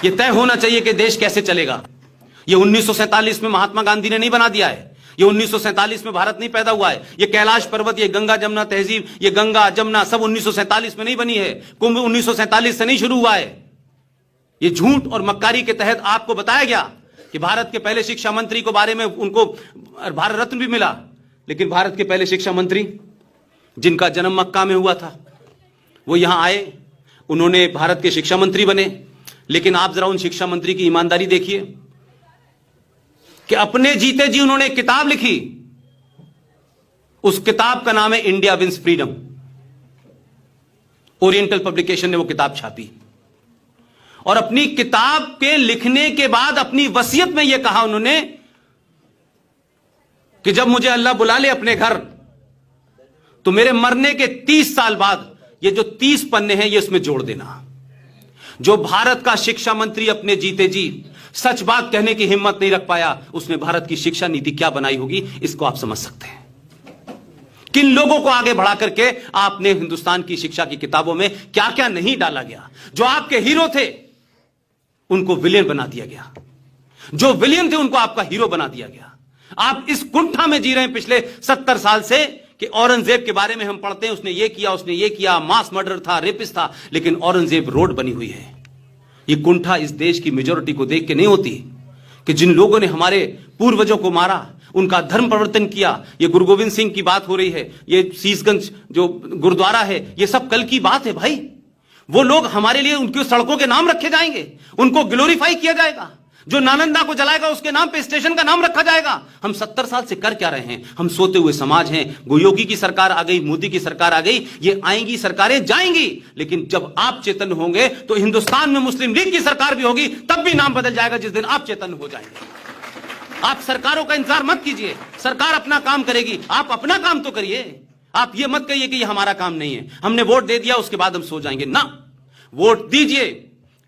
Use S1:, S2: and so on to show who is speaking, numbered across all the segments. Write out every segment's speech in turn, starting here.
S1: ये तय होना चाहिए कि देश कैसे चलेगा। ये 1947 में महात्मा गांधी ने नहीं बना दिया है, ये 1947 में भारत नहीं पैदा हुआ है। ये कैलाश पर्वत, ये गंगा जमुना तहजीब, ये गंगा जमुना सब 1947 में नहीं बनी है। कुंभ 1947 से नहीं शुरू हुआ है। ये झूठ और मक्कारी के तहत आपको बताया गया कि भारत के पहले शिक्षा मंत्री को बारे में उनको भारत रत्न भी मिला, लेकिन भारत के पहले शिक्षा मंत्री जिनका जन्म मक्का में हुआ था वो यहां आए, उन्होंने भारत के शिक्षा मंत्री बने। लेकिन आप जरा उन शिक्षा मंत्री की ईमानदारी देखिए कि अपने जीते जी उन्होंने एक किताब लिखी, उस किताब का नाम है India wins freedom. Oriental publication ने वो किताब छापी और अपनी किताब के लिखने के बाद अपनी वसीयत में यह कहा उन्होंने कि जब मुझे अल्लाह बुला ले अपने घर तो मेरे मरने के 30 साल बाद ये जो 30 पन्ने हैं ये इसमें जोड़ देना। जो भारत का शिक्षा मंत्री अपने जीते जी सच बात कहने की हिम्मत नहीं रख पाया, उसने भारत की शिक्षा नीति क्या बनाई होगी इसको आप समझ सकते हैं। किन लोगों को आगे बढ़ा करके आपने हिंदुस्तान की शिक्षा की किताबों में क्या क्या नहीं डाला गया। जो आपके हीरो थे उनको विलेन बना दिया गया, जो विलेन थे उनको आपका हीरो बना दिया गया। आप इस कुंठा में जी रहे हैं पिछले 70 साल से कि औरंगजेब के बारे में हम पढ़ते हैं, उसने ये किया, मास मर्डर था, रेपिस्ट था, लेकिन औरंगजेब रोड बनी हुई है। ये कुंठा इस देश की मेजॉरिटी को देख के नहीं होती कि जिन लोगों ने हमारे पूर्वजों को मारा, उनका धर्म परिवर्तन किया। ये गुरु गोविंद सिंह की बात हो रही है, ये शीशगंज जो गुरुद्वारा है, ये सब कल की बात है भाई। वो लोग हमारे लिए उनकी सड़कों के नाम रखे जाएंगे, उनको ग्लोरीफाई किया जाएगा। जो नालंदा को जलाएगा उसके नाम पे स्टेशन का नाम रखा जाएगा। हम 70 साल से कर क्या रहे हैं? हम सोते हुए समाज हैं। योगी की सरकार आ गई, मोदी की सरकार आ गई, ये आएंगी सरकारें जाएंगी, लेकिन जब आप चेतन होंगे तो हिंदुस्तान में मुस्लिम लीग की सरकार भी होगी, तब भी नाम बदल जाएगा जिस दिन आप चेतन हो जाएंगे। आप सरकारों का इंतजार मत कीजिए, सरकार अपना काम करेगी, आप अपना काम तो करिए। आप ये मत कहिए कि ये हमारा काम नहीं है, हमने वोट दे दिया उसके बाद हम सो जाएंगे ना। वोट दीजिए,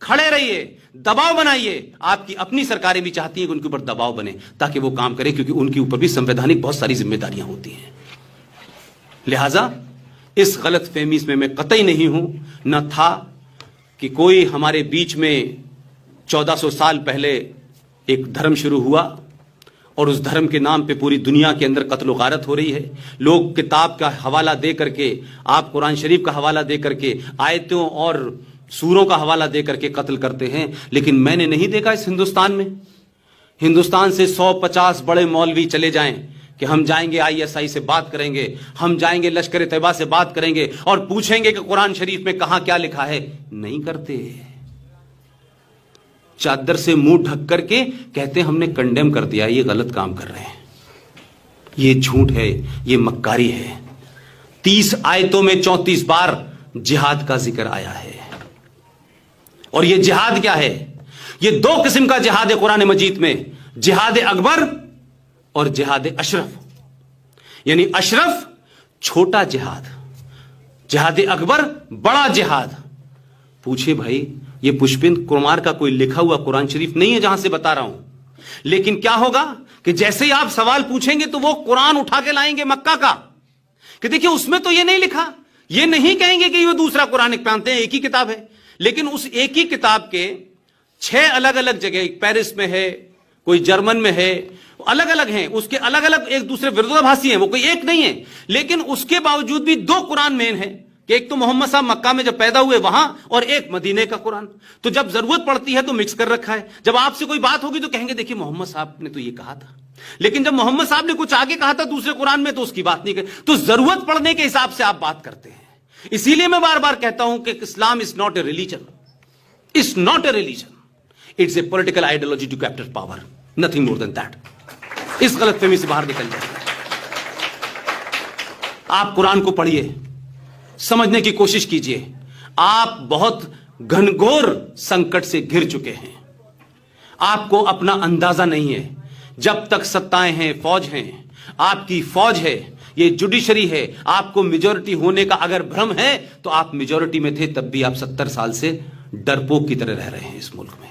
S1: खड़े रहिए, दबाव बनाइए। आपकी अपनी सरकारें भी चाहती हैं कि उनके ऊपर दबाव बने ताकि वो काम करें, क्योंकि उनके ऊपर भी संवैधानिक बहुत सारी जिम्मेदारियां होती हैं। लिहाजा इस गलत फहमी में मैं कतई नहीं हूं, न था कि कोई हमारे बीच में 1400 साल पहले एक धर्म शुरू हुआ और उस धर्म के नाम पे पूरी दुनिया के अंदर कत्ल गारत हो रही है। लोग किताब का हवाला दे करके, आप कुरान शरीफ का हवाला दे करके, आयतों और सूरों का हवाला दे करके कत्ल करते हैं। लेकिन मैंने नहीं देखा इस हिंदुस्तान में, हिंदुस्तान से 150 बड़े मौलवी चले जाएं कि हम जाएंगे ISI से बात करेंगे, हम जाएंगे लश्कर तैयबा से बात करेंगे और पूछेंगे कि कुरान शरीफ में कहां क्या लिखा है। नहीं करते, चादर से मुंह ढक करके कहते हमने कंडेम कर दिया, ये गलत काम कर रहे हैं। ये झूठ है, ये मक्कारी है। 30 आयतों में 34 बार जिहाद का जिक्र आया है। और ये जिहाद क्या है? ये 2 किस्म का जिहाद है कुरान मजीद में, जिहाद अकबर और जिहाद अशरफ। यानी अशरफ छोटा जिहाद, जिहाद अकबर बड़ा जिहाद। पूछे भाई, ये पुष्पिंद कुमार का कोई लिखा हुआ कुरान शरीफ नहीं है जहां से बता रहा हूं। लेकिन क्या होगा कि जैसे ही आप सवाल पूछेंगे तो वो कुरान उठा के लाएंगे मक्का का कि देखिए उसमें तो ये नहीं लिखा। ये नहीं कहेंगे कि ये दूसरा कुरान मानते हैं, एक ही किताब है। लेकिन उस एक ही किताब के 6 अलग अलग जगह, पेरिस में है, कोई जर्मन में है, अलग अलग हैं, उसके अलग अलग एक दूसरे विरोधाभासी हैं, वो कोई एक नहीं है। लेकिन उसके बावजूद भी 2 कुरान मेन है कि एक तो मोहम्मद साहब मक्का में जब पैदा हुए वहां, और एक मदीने का कुरान। तो जब जरूरत पड़ती है तो मिक्स कर रखा है। जब आपसे कोई बात होगी तो कहेंगे देखिए मोहम्मद साहब ने तो ये कहा था, लेकिन जब मोहम्मद साहब ने कुछ आगे कहा था दूसरे कुरान में तो उसकी बात नहीं करी। तो जरूरत पड़ने के हिसाब से आप बात करते हैं। इसीलिए मैं बार बार कहता हूं कि Islam is not a religion, it's not a religion, it's a political ideology to capture power, nothing more than that. इस गलतफहमी से बाहर निकल जाइए। आप कुरान को पढ़िए, समझने की कोशिश कीजिए। आप बहुत घनघोर संकट से घिर चुके हैं, आपको अपना अंदाजा नहीं है। जब तक सत्ताएं हैं, फौज हैं, आपकी फौज है, ये जुडिशरी है, आपको मेजॉरिटी होने का अगर भ्रम है तो आप मेजॉरिटी में थे तब भी आप 70 साल से डरपोक की तरह रह रहे हैं इस मुल्क में,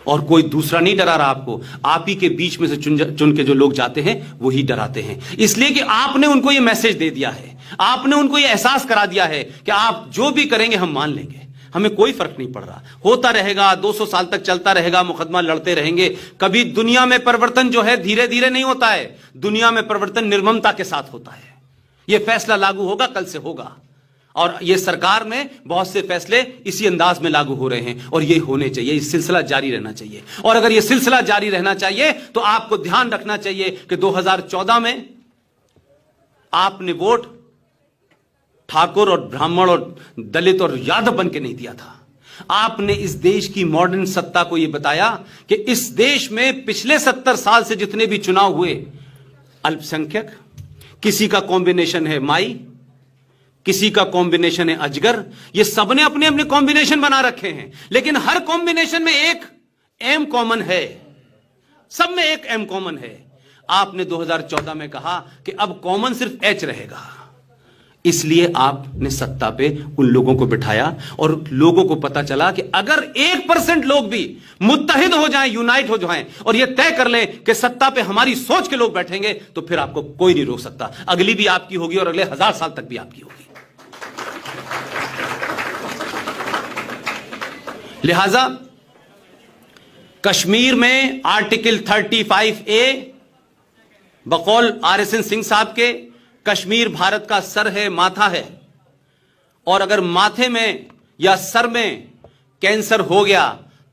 S1: और कोई दूसरा नहीं डरा रहा आपको। आप ही के बीच में से चुन के जो लोग जाते हैं वही डराते हैं, इसलिए कि आपने उनको ये मैसेज दे दिया है, आपने उनको ये एहसास करा दिया है कि आप जो भी करेंगे हम मान लेंगे, हमें कोई फर्क नहीं पड़ रहा, होता रहेगा, 200 साल तक चलता रहेगा, मुकदमा लड़ते रहेंगे। कभी दुनिया में परिवर्तन जो है धीरे धीरे नहीं होता है, दुनिया में परिवर्तन निर्ममता के साथ होता है। यह फैसला लागू होगा, कल से होगा, और यह सरकार में बहुत से फैसले इसी अंदाज में लागू हो रहे हैं और ये होने चाहिए, ये सिलसिला जारी रहना चाहिए। और अगर यह सिलसिला जारी रहना चाहिए तो आपको ध्यान रखना चाहिए कि 2014 में आपने वोट ठाकुर और ब्राह्मण और दलित और यादव बन के नहीं दिया था। आपने इस देश की मॉडर्न सत्ता को यह बताया कि इस देश में पिछले 70 साल से जितने भी चुनाव हुए, अल्पसंख्यक, किसी का कॉम्बिनेशन है माई, किसी का कॉम्बिनेशन है अजगर, ये सबने अपने अपने कॉम्बिनेशन बना रखे हैं, लेकिन हर कॉम्बिनेशन में एक एम कॉमन है, सब में एक एम कॉमन है। आपने 2014 में कहा कि अब कॉमन सिर्फ एच रहेगा, इसलिए आपने सत्ता पे उन लोगों को बिठाया और लोगों को पता चला कि अगर 1% लोग भी मुत्तहिद हो जाएं, यूनाइट हो जाएं और ये तय कर लें कि सत्ता पे हमारी सोच के लोग बैठेंगे, तो फिर आपको कोई नहीं रोक सकता। अगली भी आपकी होगी और अगले 1000 साल तक भी आपकी होगी। लिहाजा कश्मीर में आर्टिकल 35A बकौल RSN सिंह साहब के, कश्मीर भारत का सर है, माथा है, और अगर माथे में या सर में कैंसर हो गया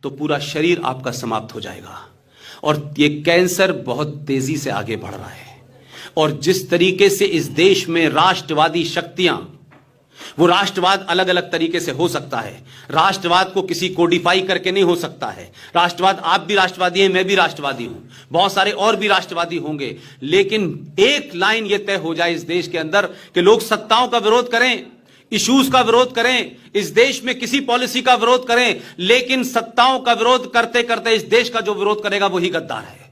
S1: तो पूरा शरीर आपका समाप्त हो जाएगा। और ये कैंसर बहुत तेजी से आगे बढ़ रहा है, और जिस तरीके से इस देश में राष्ट्रवादी शक्तियां, वो राष्ट्रवाद अलग अलग तरीके से हो सकता है, राष्ट्रवाद को किसी कोडिफाई करके नहीं हो सकता है। राष्ट्रवाद, आप भी राष्ट्रवादी हैं, मैं भी राष्ट्रवादी हूं, बहुत सारे और भी राष्ट्रवादी होंगे, लेकिन एक लाइन ये तय हो जाए इस देश के अंदर कि लोग सत्ताओं का विरोध करें, इश्यूज का विरोध करें, इस देश में किसी पॉलिसी का विरोध करें, लेकिन सत्ताओं का विरोध करते करते इस देश का जो विरोध करेगा वही गद्दार है।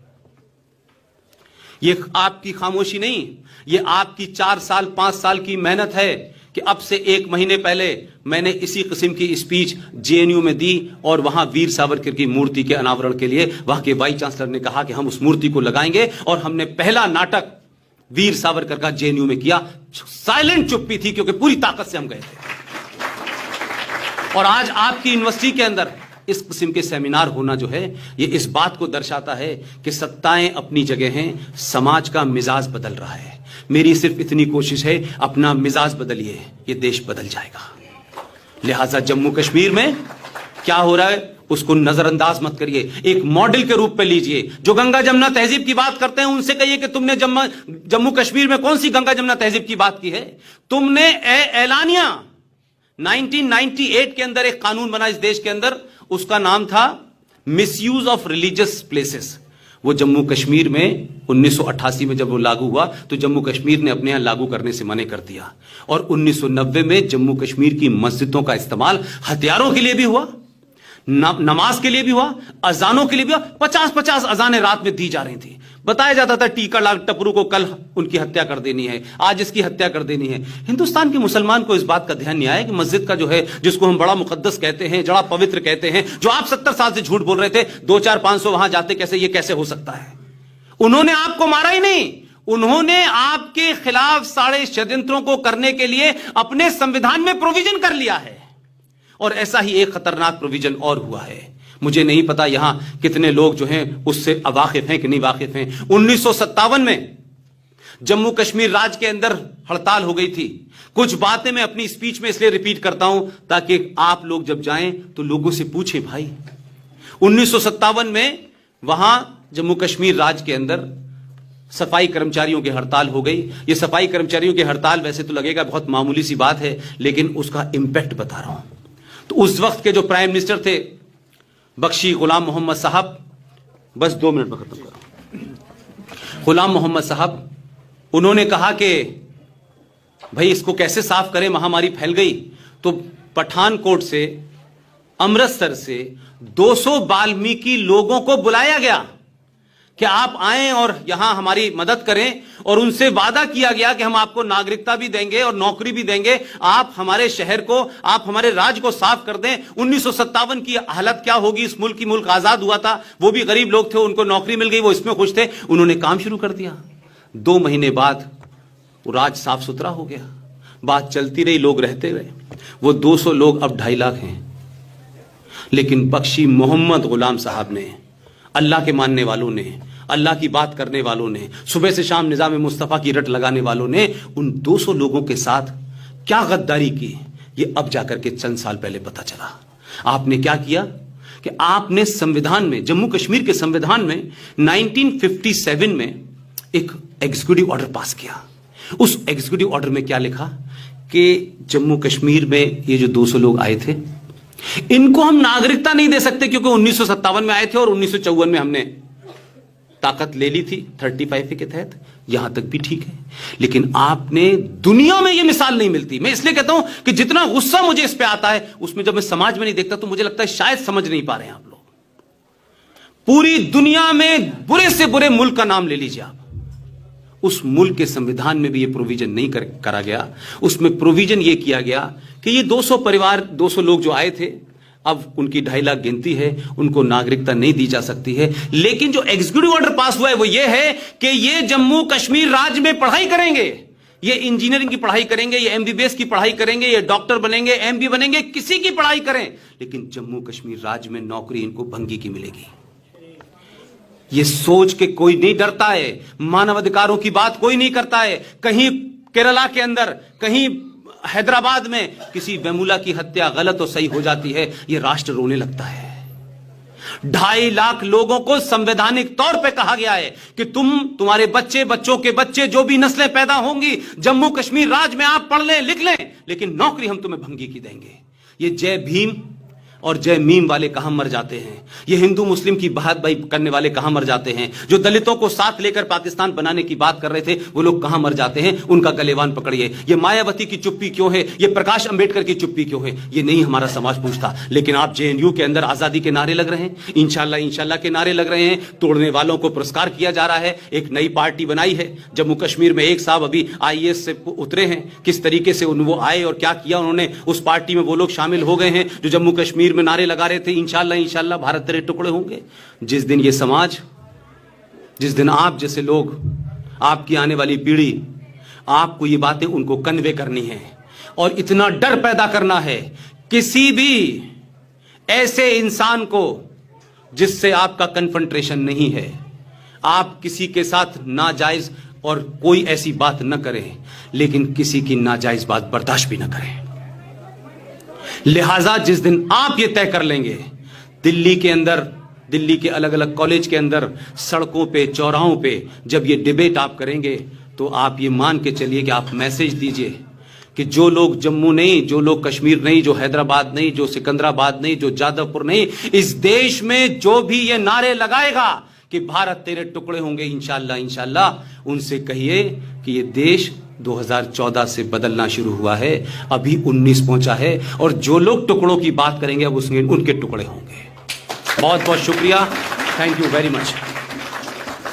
S1: ये आपकी खामोशी नहीं, ये आपकी 4 साल 5 साल की मेहनत है कि अब से 1 महीने पहले मैंने इसी किस्म की स्पीच JNU में दी और वहां वीर सावरकर की मूर्ति के अनावरण के लिए वहां के वाइस चांसलर ने कहा कि हम उस मूर्ति को लगाएंगे, और हमने पहला नाटक वीर सावरकर का JNU में किया। साइलेंट चुप्पी थी क्योंकि पूरी ताकत से हम गए थे। और आज आपकी यूनिवर्सिटी के अंदर इस किस्म के सेमिनार होना जो है, ये इस बात को दर्शाता है कि सत्ताएं अपनी जगह हैं, समाज का मिजाज बदल रहा है। मेरी सिर्फ इतनी कोशिश है, अपना मिजाज बदलिए, ये देश बदल जाएगा। लिहाजा जम्मू कश्मीर में क्या हो रहा है उसको नजरअंदाज मत करिए, एक मॉडल के रूप में लीजिए। जो गंगा जमुना तहजीब की बात करते हैं उनसे कहिए कि तुमने जम्मू कश्मीर में कौन सी गंगा जमुना तहजीब की बात की है? तुमने एलानिया 1998 के अंदर एक कानून बना इस देश के अंदर, उसका नाम था मिसयूज ऑफ रिलीजियस प्लेसेस। वो जम्मू कश्मीर में 1988 में जब वो लागू हुआ तो जम्मू कश्मीर ने अपने यहां लागू करने से मना कर दिया, और 1990 में जम्मू कश्मीर की मस्जिदों का इस्तेमाल हथियारों के लिए भी हुआ, नमाज के लिए भी हुआ, अजानों के लिए भी हुआ। 50-50 अजानें रात में दी जा रही थी। बताया जाता था टीका लाल टपरू को कल उनकी हत्या कर देनी है, आज इसकी हत्या कर देनी है। हिंदुस्तान के मुसलमान को इस बात का ध्यान नहीं आया कि मस्जिद का जो है, जिसको हम बड़ा मुकद्दस कहते हैं, बड़ा पवित्र कहते हैं, जो आप 70 साल से झूठ बोल रहे थे, 2-4-500 वहां जाते कैसे, ये कैसे हो सकता है? उन्होंने आपको मारा ही नहीं, उन्होंने आपके खिलाफ सारे षड्यंत्रों को करने के लिए अपने संविधान में प्रोविजन कर लिया है। और ऐसा ही एक खतरनाक प्रोविजन और हुआ है। मुझे नहीं पता यहां कितने लोग जो हैं उससे अवाकिफ हैं कि नहीं वाकिफ हैं। 1957 में जम्मू कश्मीर राज्य के अंदर हड़ताल हो गई थी। कुछ बातें मैं अपनी स्पीच में इसलिए रिपीट करता हूं ताकि आप लोग जब जाएं तो लोगों से पूछें, भाई 1957 में वहां जम्मू कश्मीर राज्य के अंदर सफाई कर्मचारियों की हड़ताल हो गई। ये सफाई कर्मचारियों की हड़ताल वैसे तो लगेगा बहुत मामूली सी बात है, लेकिन उसका इंपैक्ट बता रहा हूं। तो उस वक्त के जो प्राइम मिनिस्टर थे बख्शी गुलाम मोहम्मद साहब, बस 2 मिनट में खत्म करो। गुलाम मोहम्मद साहब, उन्होंने कहा कि भाई इसको कैसे साफ करें, महामारी फैल गई। तो पठानकोट से, अमृतसर से 200 वाल्मीकि लोगों को बुलाया गया कि आप आएं और यहां हमारी मदद करें, और उनसे वादा किया गया कि हम आपको नागरिकता भी देंगे और नौकरी भी देंगे, आप हमारे शहर को, आप हमारे राज्य को साफ कर दें। 1957 की हालत क्या होगी इस मुल्क की? मुल्क आजाद हुआ था, वो भी गरीब लोग थे, उनको नौकरी मिल गई, वो इसमें खुश थे, उन्होंने काम शुरू कर दिया। 2 महीने बाद वो राज्य साफ सुथरा हो गया, बात चलती रही, लोग रहते रहे। वो 200 लोग अब 2.5 लाख हैं, लेकिन बख्शी मोहम्मद गुलाम साहब ने, अल्लाह के मानने वालों ने, अल्लाह की बात करने वालों ने, सुबह से शाम निजाम मुस्तफ़ा की रट लगाने वालों ने उन 200 लोगों के साथ क्या गद्दारी की, ये अब जाकर के चंद साल पहले पता चला। आपने क्या किया कि आपने संविधान में, जम्मू कश्मीर के संविधान में 1957 में एक एग्जीक्यूटिव ऑर्डर पास किया। उस एग्जीक्यूटिव ऑर्डर में क्या लिखा कि जम्मू कश्मीर में ये जो 200 लोग आए थे, इनको हम नागरिकता नहीं दे सकते क्योंकि 1957 में आए थे और 1954 में हमने ताकत ले ली थी 35 के तहत। यहां तक भी ठीक है, लेकिन आपने, दुनिया में यह मिसाल नहीं मिलती। मैं इसलिए कहता हूं कि जितना गुस्सा मुझे इस पे आता है, उसमें जब मैं समाज में नहीं देखता तो मुझे लगता है शायद समझ नहीं पा रहे हैं आप लोग। पूरी दुनिया में बुरे से बुरे मुल्क का नाम ले लीजिए आप, उस मुल्क के संविधान में भी यह प्रोविजन नहीं करा गया। उसमें प्रोविजन यह किया गया कि ये 200 परिवार, 200 लोग जो आए थे, अब उनकी 2.5 लाख गिनती है, उनको नागरिकता नहीं दी जा सकती है। लेकिन जो एग्जीक्यूटिव ऑर्डर पास हुआ है वो ये है कि ये जम्मू कश्मीर राज्य में पढ़ाई करेंगे, ये इंजीनियरिंग की पढ़ाई करेंगे, ये एमबीबीएस की पढ़ाई करेंगे, ये डॉक्टर बनेंगे, एमबी बनेंगे, किसी की पढ़ाई करें, लेकिन जम्मू कश्मीर राज्य में नौकरी इनको भंगी की मिलेगी। ये सोच के कोई नहीं डरता है, मानव अधिकारों की बात कोई नहीं करता है। कहीं केरला के अंदर, कहीं हैदराबाद में किसी वेमुला की हत्या गलत और सही हो जाती है, यह राष्ट्र रोने लगता है। 2.5 लाख लोगों को संवैधानिक तौर पे कहा गया है कि तुम्हारे बच्चे, बच्चों के बच्चे, जो भी नस्लें पैदा होंगी जम्मू कश्मीर राज्य में, आप पढ़ लें, लिख लें, लेकिन नौकरी हम तुम्हें भंगी की देंगे। ये जय भीम और जय मीम वाले कहां मर जाते हैं, ये हिंदू मुस्लिम की बात करने वाले कहां मर जाते हैं, जो दलितों को साथ लेकर पाकिस्तान बनाने की बात कर रहे थे वो लोग कहां मर जाते हैं, उनका गलेवान पकड़िए। ये मायावती की चुप्पी क्यों है, ये प्रकाश अंबेडकर की चुप्पी क्यों है, ये नहीं हमारा समाज पूछता। लेकिन आप जेएनयू के अंदर आजादी के नारे लग रहे हैं, इंशाल्लाह इंशाल्लाह के नारे लग रहे हैं, तोड़ने वालों को पुरस्कार किया जा रहा है। एक नई पार्टी बनाई है जम्मू कश्मीर में, एक साहब अभी IAS से उतरे हैं, किस तरीके से वो आए और क्या किया उन्होंने, उस पार्टी में वो लोग शामिल हो गए हैं जो जम्मू कश्मीर में नारे लगा रहे थे इंशाल्लाह इंशाल्लाह भारत तेरे टुकड़े होंगे। जिस दिन ये समाज, जिस दिन आप जैसे लोग, आपकी आने वाली पीढ़ी, आपको ये बातें उनको कन्वे करनी है और इतना डर पैदा करना है किसी भी ऐसे इंसान को जिससे आपका कन्फ्रंटेशन नहीं है, आप किसी के साथ नाजायज और कोई ऐसी बात न करें, लेकिन किसी की नाजायज बात बर्दाश्त भी न करें। लिहाजा जिस दिन आप ये तय कर लेंगे, दिल्ली के अंदर, दिल्ली के अलग अलग कॉलेज के अंदर, सड़कों पे, चौराहों पे जब ये डिबेट आप करेंगे, तो आप ये मान के चलिए कि आप मैसेज दीजिए कि जो लोग जम्मू नहीं, जो लोग कश्मीर नहीं, जो हैदराबाद नहीं, जो सिकंदराबाद नहीं, जो जादवपुर नहीं, इस देश में जो भी ये नारे लगाएगा कि भारत तेरे टुकड़े होंगे इंशाल्लाह इंशाल्लाह, उनसे कहिए कि ये देश 2014 से बदलना शुरू हुआ है, अभी 19 पहुंचा है, और जो लोग टुकड़ों की बात करेंगे अब उसके उनके टुकड़े होंगे। बहुत बहुत शुक्रिया, थैंक यू वेरी मच।